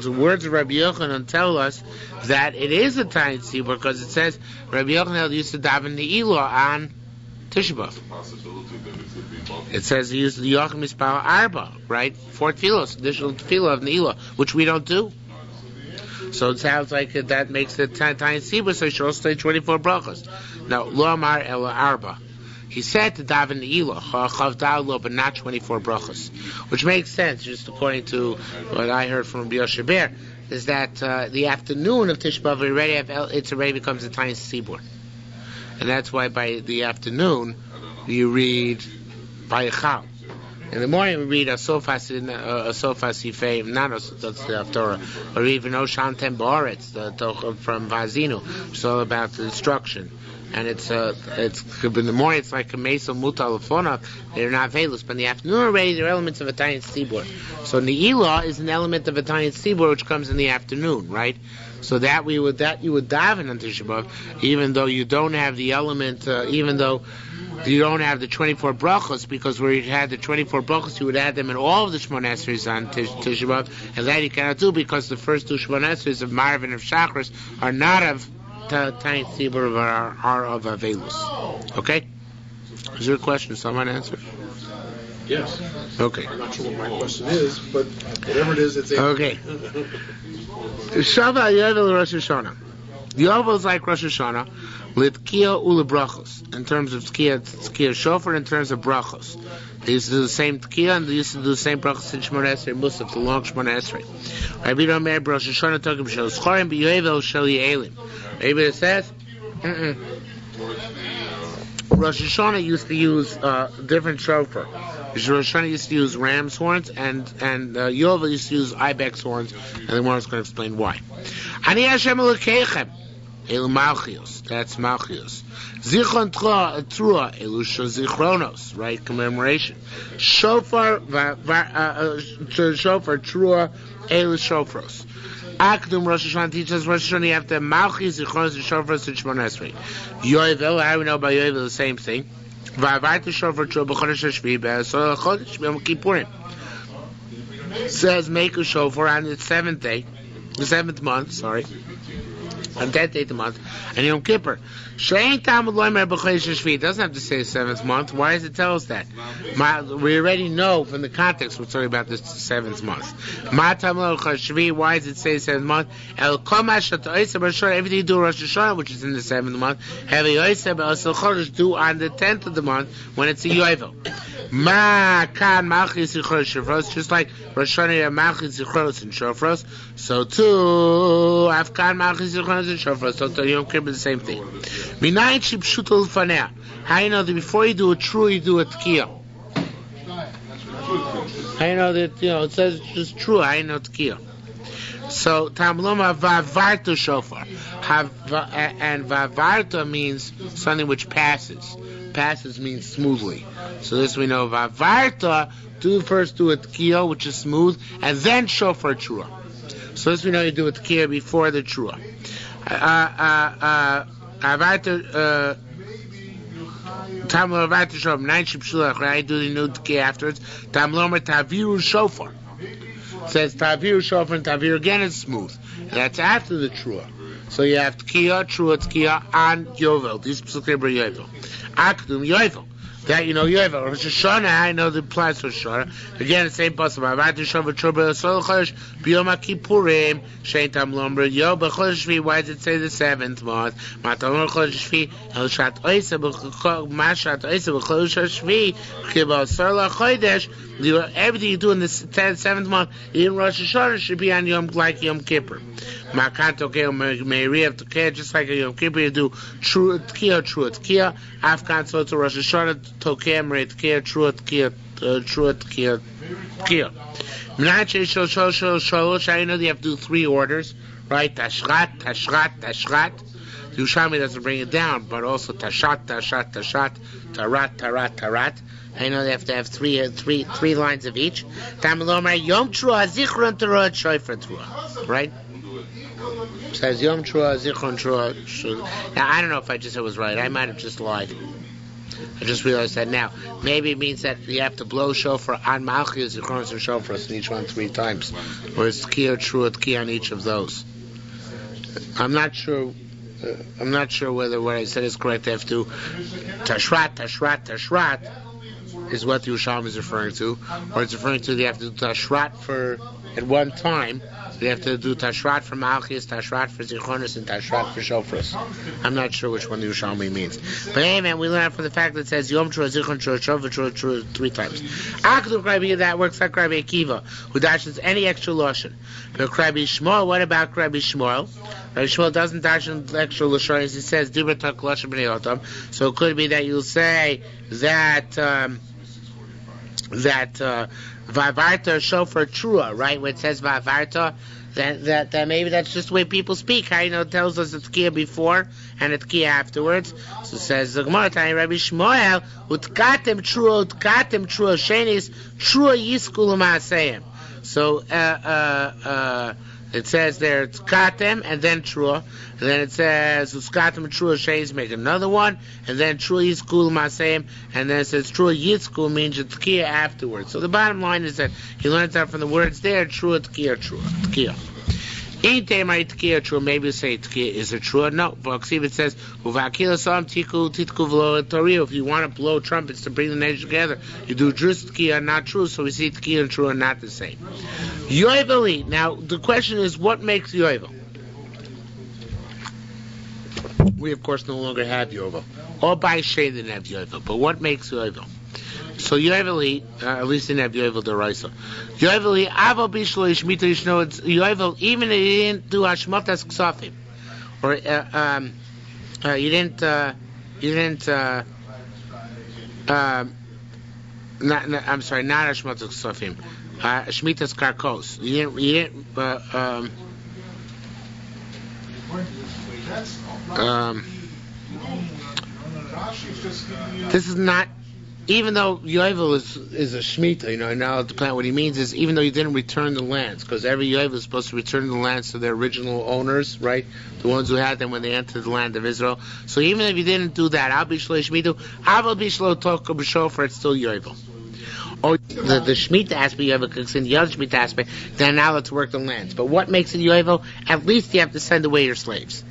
The words of Rabbi Yochanan tell us that it is a Tanis Tzibur, because it says Rabbi Yochanan used to daven the Elah on Tisha B'Av. It says he used the Yochim Mispal Arba, right? 4 tefillos, additional tefillah of Ne'ilah, which we don't do. So it sounds like that makes it Tanis Tzibur, so he should also say 24 brachos. Now, Lo Amar Ela Arba. He said to daven Ne'ilah, Chavdal Lo, but not 24 brachos. Which makes sense, just according to what I heard from Rabbi Yosheber, is that the afternoon of Tisha B'Av it already becomes a Tanis Tzibur. And that's why by the afternoon you read Vayichal. In the morning we read Asofas Yifeim, not that's the Haftorah, or even Oshantem Ba'aretz, from Vazinu. It's all about the destruction. And it's in the morning it's like a Mesel Muta Lefona, they're not velus, but in the afternoon already they're elements of a Tanis Tzibur. So Ne'ilah is an element of a Tanis Tzibur which comes in the afternoon, right? So that you would daven on Tisha B'Av, even though you don't have the element, even though you don't have the 24 brachos, because where you had the 24 brachos, you would add them in all of the Shemona Esreis on Tisha B'Av, and that you cannot do because the first 2 Shemona Esreis of Marav and of Shachris are not of Tanis Tzibur, are of Avelus. Okay? Is there a question someone answer? Yes. Okay. I'm not sure what my question is, but whatever it is, it's okay. Shabbat Yovel Rosh HaShanah. Yovel is like Rosh HaShanah, Litkia Ula Brachos, in terms of Tkiya Shofar, in terms of Brachos. They used to do the same Tkiya, and they used to do the same Brachos in Shemona Esrei, Musaf, the long Shemona Esrei. Rabbi Omer Rosh HaShanah Tokim Shel Schorim B'Yovel Shel Ye'elim. Rabbi says, Rosh Hashanah used to use different shofar. Rosh Hashanah used to use ram's horns, and Yovel used to use ibex horns, and the one is going to explain why. Ani Hashem Elokeichem. elu malchios. That's malchios. Zichron trua, elu zichronos, right? Commemoration. Shofar, shofar trua, elu shofros. Akdum Rosh HaShanah teaches Rosh HaShanah you have to malchis, zichronos, and shofros and Shemona Esrei. Yovel, how do we know about Yovel? The same thing. Va'avarta shofar trua b'chodesh hashvi b'asol chodesh b'yom kippurim. Says make a shofar on the seventh day, the 7th month, sorry, on that day of the month, and Yom Kippur. It doesn't have to say 7th month. Why does it tell us that? We already know from the context we're talking about this 7th month. Why does it say 7th month? Everything you do Rosh HaShanah, which is in the 7th month, do on the 10th of the month when it's a Yovel. Just like Rosh Hashanah Malchis Zichros and Shofros, so too Afkan Malchis Zichros and Shofros. So to Yom Kippur the same thing. Minayin Shipshutul Faneh. How you know that before you do a true, you do a Tkiyah? How you know that it says it's just true? How you know Tkiyah? So Tamloma Vavarta Shofar, and Vavarta means something which passes. Passes means smoothly. So this we know. Vavarta, first do a tkiyah, which is smooth, and then shofar trua. So this we know you do a tkiyah before the trua. Tamlo Vavarta shofar, 9 shipshulach, right? Do the new tkiyah afterwards. Tamlomer taviru shofar. It says taviru shofar and taviru again is smooth. And that's after the trua. So you have tkiyah, trua, tkiyah, and yovel. These specifically are yovel. Akdum yovel. That you know yovel. Rosh Hashanah, I know the applies to Rosh Hashanah. Again, the same possible. Avati shofar trua b'yosol chodesh b'yom kippurim shein tam lomer yo b'chodesh shvi. Why does it say the 7th month? Matam chodesh shvi el shat oisa mashat oisa b'chodesh shvi kibasar lachodesh. Everything you do in the 7th month in Rosh Hashanah should be on Yom Kippur. Just like a Yom Kippur, you do true tkiyah, Afghan so to Rosh Hashanah, tokeh, merei tkiyah, true tkiyah. I know you have to do 3 orders, right? Tashrat. Yerushalmi doesn't bring it down, but also tashat, tarat. I know they have to have three lines of each. Yom Trua Zichron Trua Shofar Trua, right? It says Yom Trua Zichron Trua. Now I don't know if I just said it was right. I might have just lied. I just realized that now. Maybe it means that you have to blow shofar on Malchus, Zichron, and Shofar in each one 3 times, or it's Tkiyah, Trua, Tkiyah on each of those. I'm not sure whether what I said is correct. I have to Tashrat is what the Yerushalmi is referring to, or it's referring to they have to do Tashrat at one time. They have to do Tashrat for Malchus, Tashrat for Zichronos, and Tashrat for Shofros. I'm not sure which one the Yerushalmi means. But anyway, we learn from the fact that it says Yom Trua, Zichron Trua, Shofar Trua 3 times. Akdu Krabi, that works like Krabi Akiva, who dashes any extra lashon. But Krabi Shmuel, what about Krabi Shmuel? Rabbi Shmuel doesn't dash an extra lashon, as he says Dibra Tak Lashon B'nei Otam. So it could be that you'll say that Vavarta shofar trua, right? When it says Vavarta, that maybe that's just the way people speak. How it tells us it's tkiyah before and it's tkiyah afterwards. So it says the Gemara, Rabbi Shmuel, utkatem trua, shenis trua yiskul ma'aseyim. So it says there it's katem and then trua, and then it says uskatem trua shenis, make another one, and then trua yiskul ma'aseyim, and then it says trua yiskul means it's tkiyah afterwards. So the bottom line is that he learns that from the words there, trua tkiyah. Ain't they my tkiyah trua? Maybe you say tkiyah is it trua? No. V'aksiv it says uvakila sam tiku v'lo torio. If you want to blow trumpets to bring the nation together, you do just tkiyah, not true. So we see tkiyah and trua not the same. Yovel. Now the question is, what makes yovel? We of course no longer have yovel. All by shade didn't have yovel, but what makes yovel? So Yovel, at least in have Yovel Deraisa. Yovel, Avo Bishlo Ishmita Yishno, it's Yovel, even if you didn't do Hashmatas Ksafim, or you didn't, not Hashmatas Ksafim, Shmitas Karkos. You didn't, this is not, even though Yovel is a Shemitah, now the plan, what he means is even though you didn't return the lands, because every Yovel is supposed to return the lands to their original owners, right? The ones who had them when they entered the land of Israel. So even if you didn't do that, Al Bishlo Shemitah, Al Bishlo Tokah B'Shofar, it's still Yovel. Or the Shemitah aspect, Yovel, because in the other Shemitah aspect, they're now allowed to work the lands. But what makes it Yovel? At least you have to send away your slaves.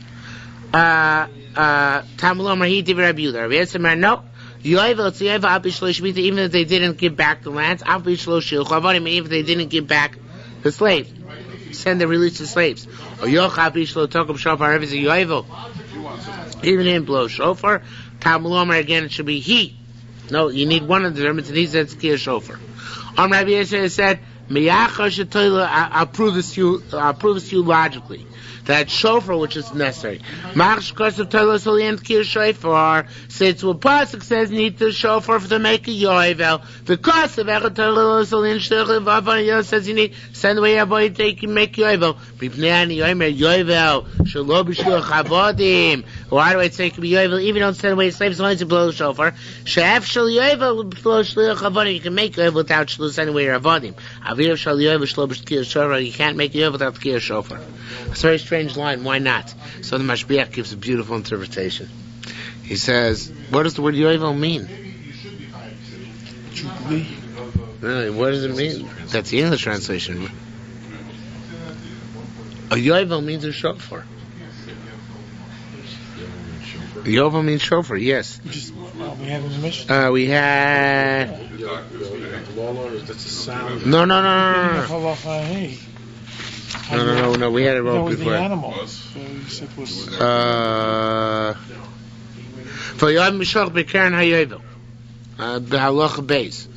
Tamulom Rahi Divi Rabbi Yehuda. Rabbi Yehuda, no. Yovel, it's Yovel, Al Bishlo Shemitah, even if they didn't give back the lands, Al Bishlo Shiur Chavodim, even if they didn't give back the slaves. Send the release the slaves. Or Yoch Al Bishlo Tokah B'Shofar, if it's a Yovel, even in blow shofar, Tamulom again, it should be he. No, you need one of the terms, and he said Tzkiya shofar. Rabbi Yisrael said, I'll prove this to you logically. That shofar which is necessary. Say to a pasuk says need the shofar to make a yovel. The cost of says you need send away your body take and make yovel. Why do I say it can be yovel? Even don't send away slaves only to blow the shofar. You can make yovel without sending away your avodim. You can't make yovel without the shofar. It's a very strange line. Why not? So the Mashbiach gives a beautiful interpretation. He says, what does the word Yovel mean? Jubilee. Really, what does it mean? That's the English translation. A Yovel means a shofar. Yovel means shofar, yes. We had in the mission. We had... That's a sound. No. No, We had it wrote was before. the animal. So you said was. For Yom Mishach B'Keren HaYovel, B'Halacha Beis.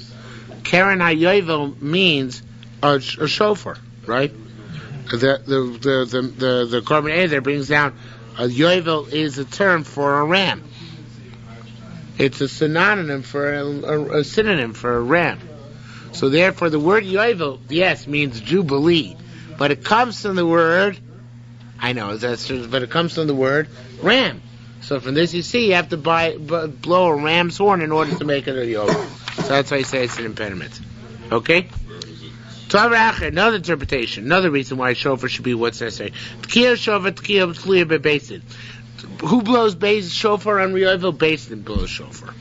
Keren HaYovel means a shofar, right? The Korban Eder brings down a Yovel is a term for a ram. It's a synonym for a synonym for a ram. So therefore, the word Yovel, yes, means jubilee. But it comes from the word, I know, but it comes from the word ram. So from this you see, you have to blow a ram's horn in order to make it a yovel. So that's why I say it's an impediment. Okay? Another interpretation, another reason why shofar should be what's necessary. T'kiya shofar, t'kiya t'liya bebesin. Who blows shofar on Yovel? Besin blows shofar.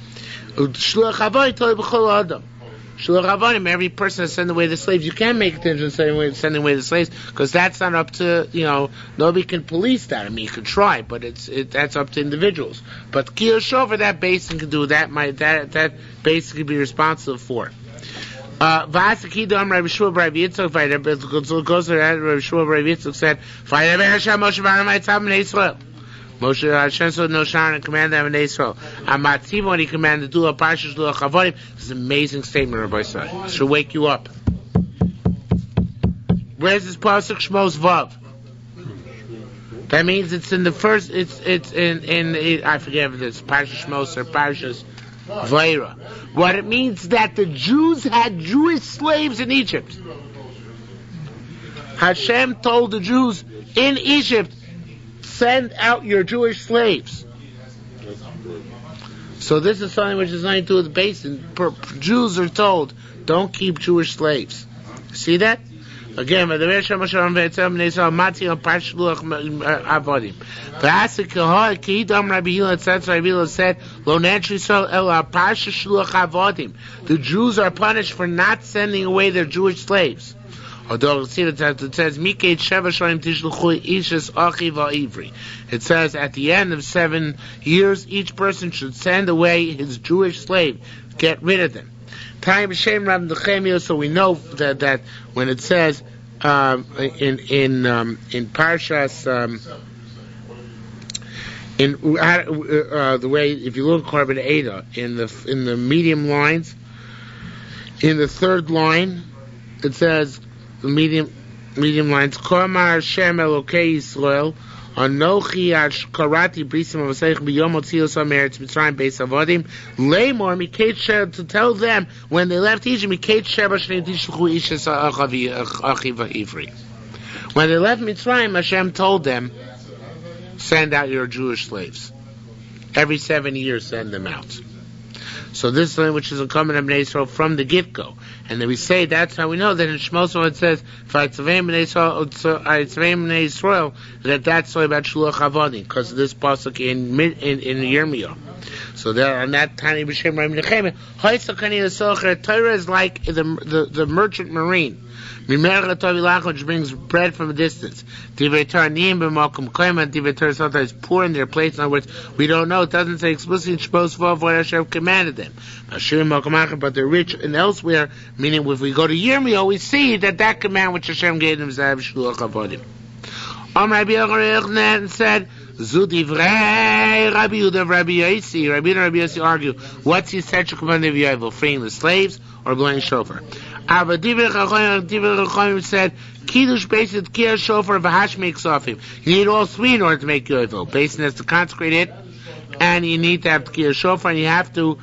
Shluach havai tolei b'chol adam. Shluch Havanim, every person that send away the slaves, you can't make attention to sending away the slaves, because that's not up to, nobody can police that. I mean, you can try, but that's up to individuals. But Kiyah Shofar, that basin can do that, that basin can be responsible for. V'asikidam Rabbi Shua Rabbi Yitzchak, goes to that, Rabbi Shua Rabbi Yitzchak said, V'ayaveh Hashem Moshe V'aramai Tzam B'nei Yisrael. Moshe Hashem said no Sharon and commanded them in Israel. Amativ when he commanded do a parshas do a chavodim. This is an amazing statement, Rabbi Say. It should wake you up. Where's this pasuk Shmos Vav? That means it's in the first. It's in I forget if it's Parshas Shmos or Parshas Vayra. What it means that the Jews had Jewish slaves in Egypt. Hashem told the Jews in Egypt, send out your Jewish slaves. So this is something which is nothing to do with the basin. Jews are told, don't keep Jewish slaves. See that? Again, the Jews are punished for not sending away their Jewish slaves. Although it says, it says at the end of 7 years, each person should send away his Jewish slave, get rid of them. So we know that when it says in Parshas the way, if you look at Korban Eda in the medium lines, in the third line it says the medium lines, Kormar Shem Elokei Yisrael, Anochi Karati Brisim Avasech B'Yom Otzios Eretz Mitzrayim Beis Avodim Leimor Mikate Sheva, to tell them when they left Egypt, Mikate Sheva Shnei Tishluchu Ishes Achi V'Ivri. When they left Mitzrayim, Hashem told them send out your Jewish slaves. Every 7 years, send them out. So this is something which is incumbent on Bnei Yisrael from the get-go. And then we say, that's how we know that in Shmos it says, that that's all about Shluach Avodim, because of this pasuk in Yirmiyah. So there on that tiny b'shem Rabbi Nechemia, Torah is like the merchant marine, which brings bread from a distance. Divrei Torah sometimes poor in their place. In other words, we don't know. It doesn't say explicitly in Shmos what Hashem commanded them. But they're rich and elsewhere. Meaning, if we go to Yirmiyah, we see that command which Hashem gave them is Shluach Avodim. Rabbi Yochanan said, Zu divrei Rabbi Yehuda, Rabbi Yossi. Rabbi Yehuda and Rabbi Yossi argue, what's the essential command of Yovel? Freeing the slaves or blowing shofar? But divrei Chachamim said, Kiddush based on Tkiyah shofar v'hashmei ksafim. You need all three in order to make Yovel. Basin has to consecrate it, and you need to have Tkiyah shofar, and you have to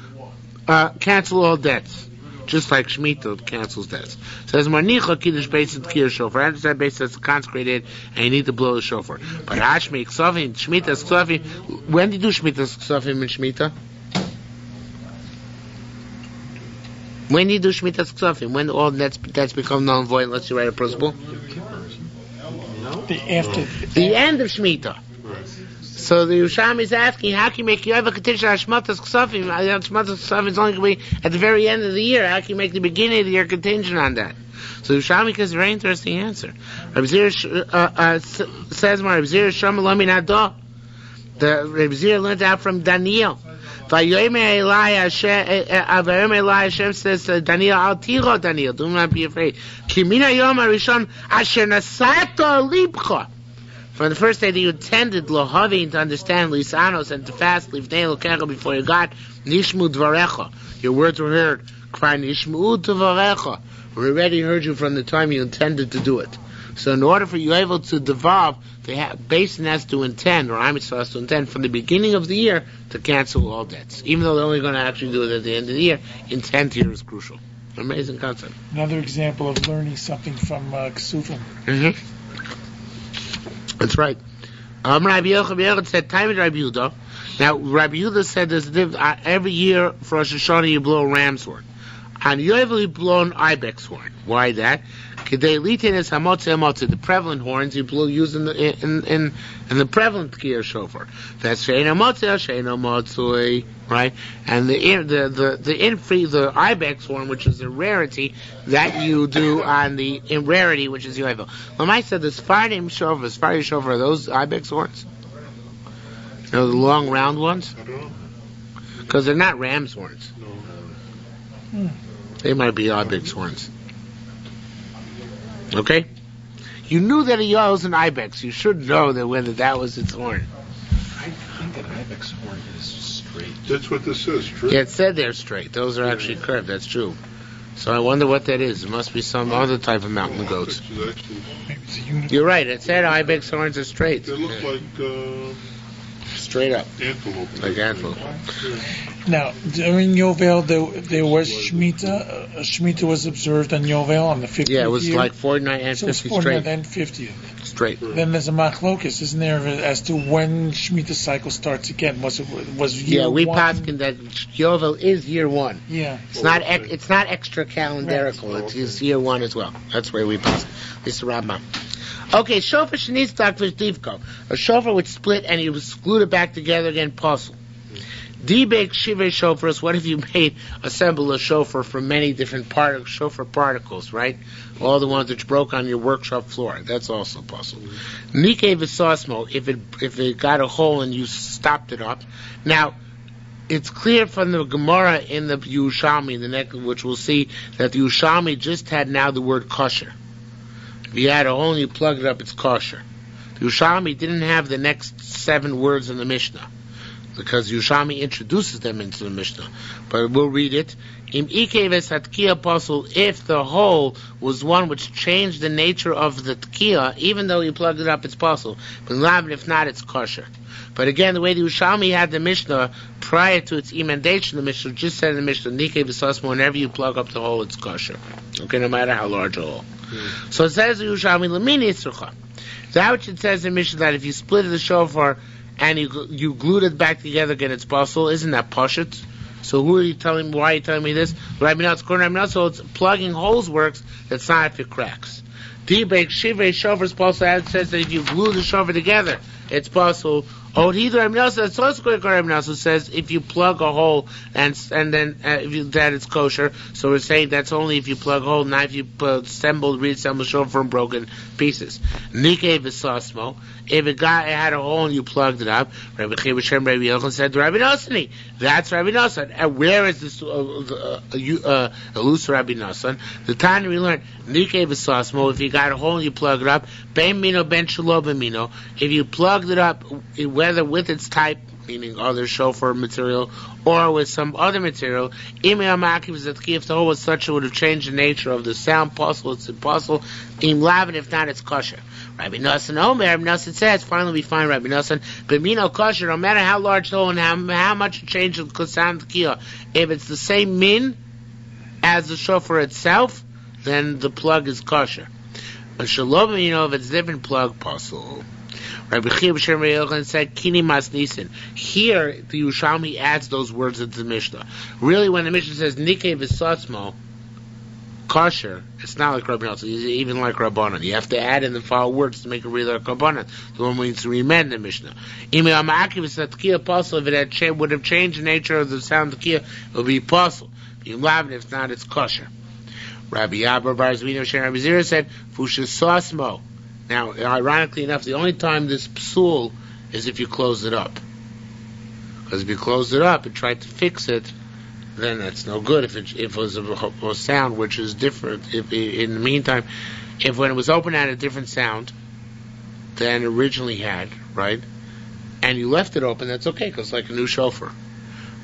cancel all debts. Just like Shemitah cancels debts. It says Marnicha Kiddush based on Tkiyah shofar. After that base has to consecrate it, and you need to blow the shofar. But Hashmei Ksafim, Shemitah's Ksafim. When do you do Shemitah's Ksafim in Shemitah? When do you do Shemitah's Ksafim? When all debts become null and void unless you write a principle? The end of Shemitah. So the Yerushalmi is asking, how can you make Yovel contingent on Shmatas Ksafim? Shmatas Ksafim is only going to be at the very end of the year. How can you make the beginning of the year contingent on that? So Yerushalmi gives a very interesting answer. Rabbi Zir says, Rabbi Zir Shama Lo Min Adah. Rabbi Zir learned out from Daniel. Hashem says to Daniel, Al Tiro Daniel, do not be afraid. Ki min hayom harishon asher nasato libcha. From the first day that you intended lohavin to understand lisanos and to fast livnei lokecha before your God, nishmu dvarecha, your words were heard. Cry nishmu dvarecha. We already heard you from the time you intended to do it. So in order for you able to devolve, the basin has to intend, or Am Yisrael has to intend from the beginning of the year to cancel all debts. Even though they're only going to actually do it at the end of the year, intent here is crucial. Amazing concept. Another example of learning something from Ksufim. Mm-hmm. That's right. Rabbi Yochanan said, time in Rabbi Yehuda. Now, Rabbi Yehuda said there's every year for Rosh HaShanah you blow a ram's horn. On Yovel you blow an ibex horn. Why that? The prevalent horns you blow use in the prevalent Tkiyah shofar. That's she'eino motzei, right? And the ibex horn, which is a rarity, that you do on the rarity, which is Yovel. Lamai said the Sfardim shofar, are those ibex horns? You know, the long round ones? I don't know. Because they're not ram's horns. No. They might be ibex horns. Okay? You knew that a Yovel was an ibex. You should know that whether that was its horn. I think an ibex horn is straight. That's what this says, straight. Yeah, it said they're straight. Those are actually curved. That's true. So I wonder what that is. It must be some other type of mountain goats. Maybe it's a unicorn. You're right. It said ibex horns are straight. They look like straight up. antelope. Like antelope. Now, during Yovel, there was Shemitah. Shemitah was observed on Yovel on the 50th year. Yeah, it was like 49 and so 50 it's 49 straight. and 50th. Straight. Then there's a machlokes, isn't there, as to when Shemitah cycle starts again? Was year Yeah, we one? paskin that Yovel is year one. Yeah. It's not extra calendarical. It's year one as well. That's where we paskin. Mr. Rambam. Okay, shofar shenitztak v'shdivko. A shofar which split and you glued it back together again, puzzle. Dibek shivei shofars. What if you assemble a shofar from many different shofar particles, right? All the ones which broke on your workshop floor. That's also possible. Nike v'sosmo. If it got a hole and you stopped it up. Now, it's clear from the Gemara in the Yerushalmi, which we'll see that the Yerushalmi just had now the word kosher. If you had a hole and you plugged it up, it's kosher. The Yerushalmi didn't have the next 7 words in the Mishnah, because Yerushalmi introduces them into the Mishnah. But we'll read it. Im ikeves hatkiya pasul, if the hole was one which changed the nature of the tkiya, even though you plugged it up, it's pasul. But if not, it's kosher. But again, the way the Yerushalmi had the Mishnah prior to its emendation, the Mishnah just said in the Mishnah, Nike v'sasmo, whenever you plug up the hole, it's kosher. Okay, no matter how large a hole. So it says the Yerushalmi, Lamini Yitzrucha. That which it says in Mishnah that if you split the shofar and you glued it back together again, it's possible. Isn't that pashut? So who are you telling me? Why are you telling me this? Rabbi Natz, so it's plugging holes works. That's not if it cracks. Dibek shivrei shofar is possible. It says that if you glue the shofar together, it's possible. Oh, either Rabbi Natz, that's also good. Rabbi Natz says if you plug a hole and then that it's kosher. So we're saying that's only if you plug a hole, not if you reassemble shofar from broken pieces. Nike v'sasmo. If it had a hole and you plugged it up, Rabbi Chibashem Rabbi Yochanan said Rabbi Nosson. That's Rabbi Nosson. And where is this elusive Rabbi Nosson? The time we learned Nike v'sasmo. If you got a hole and you plug it up, ben mino ben shelo ben mino. If you plugged it up, whether with its type, meaning other shofar material, or with some other material, if the hole was such it would have changed the nature of the sound, possible, it's impossible. Im lavin, if not, it's kosher. Rabbi Nosson Omer, Rabbi Nosson says, finally we find Rabbi Nosson, but mino kosher, no matter how large the hole and how much it changes the sound of the kiyah, if it's the same min as the shofar itself, then the plug is kosher. But shalom, if it's different plug, possible. Rabbi Chibashem said, Kini mas nisin. Here, the Yerushalmi adds those words into the Mishnah. Really, when the Mishnah says, Nike v'satzmo, kosher, it's not like Rabbi Nosson, it's even like Rabbanan. You have to add in the following words to make it really like Rabbanan. The one we need to remend the Mishnah. If it would have changed the nature of the sound of the kiyah, it would be possible. If not, it's kosher. Rabbi Abba Bar Zvino Shem Rabbi Zira said, Fushasasmo. Now, ironically enough, the only time this psul is if you close it up. Because if you close it up and try to fix it, then that's no good. If it was a sound which is different, if in the meantime, if when it was open had a different sound than it originally had, right, and you left it open, that's okay, because it's like a new shofar.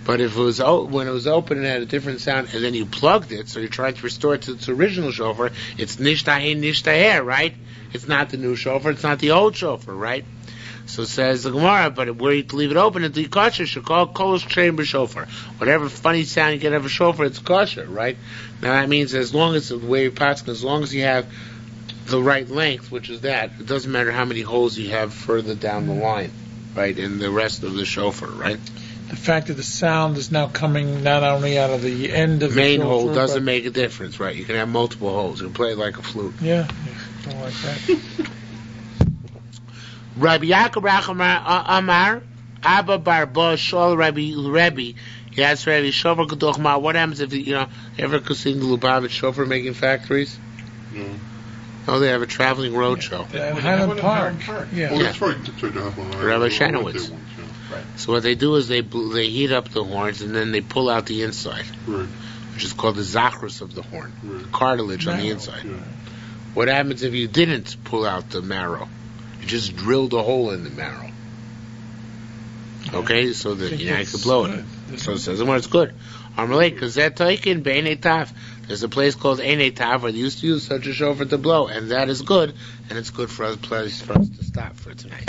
But if it was when it was open and had a different sound, and then you plugged it, so you tried to restore it to its original shofar, it's nishtahin nishtaher, right? It's not the new shofar, it's not the old shofar, right? So says the Gemara, but where you leave it open until you kosher, should call kolosh chamber shofar. Whatever funny sound you get out of a shofar, it's kosher, right? Now that means as long as the way you pass, as long as you have the right length, which is that, it doesn't matter how many holes you have further down the line, right, in the rest of the shofar, right? The fact that the sound is now coming not only out of the end of the main shofar, hole doesn't make a difference, right? You can have multiple holes. You can play it like a flute. Yeah, don't like that. Rabbi Yaakov Amar Abba Barba Shol Rabbi. Yes, Rabbi Shofar Gedochma. What happens if ever seen the Lubavitch shofar making factories? No. Oh, they have a traveling road show. At Highland Park. Yeah. Oh, that's right. Rabbi Shanowitz. Right. So what they do is they heat up the horns and then they pull out the inside, Right. which is called the zachrus of the horn, Right. the cartilage on the inside. Yeah. What happens if you didn't pull out the marrow? You just drilled a hole in the marrow. Okay, so that you could blow it. So it says, well, it's good. There's a place called Einetav where they used to use such a shofar to blow, and that is good, and it's good for us to stop for tonight.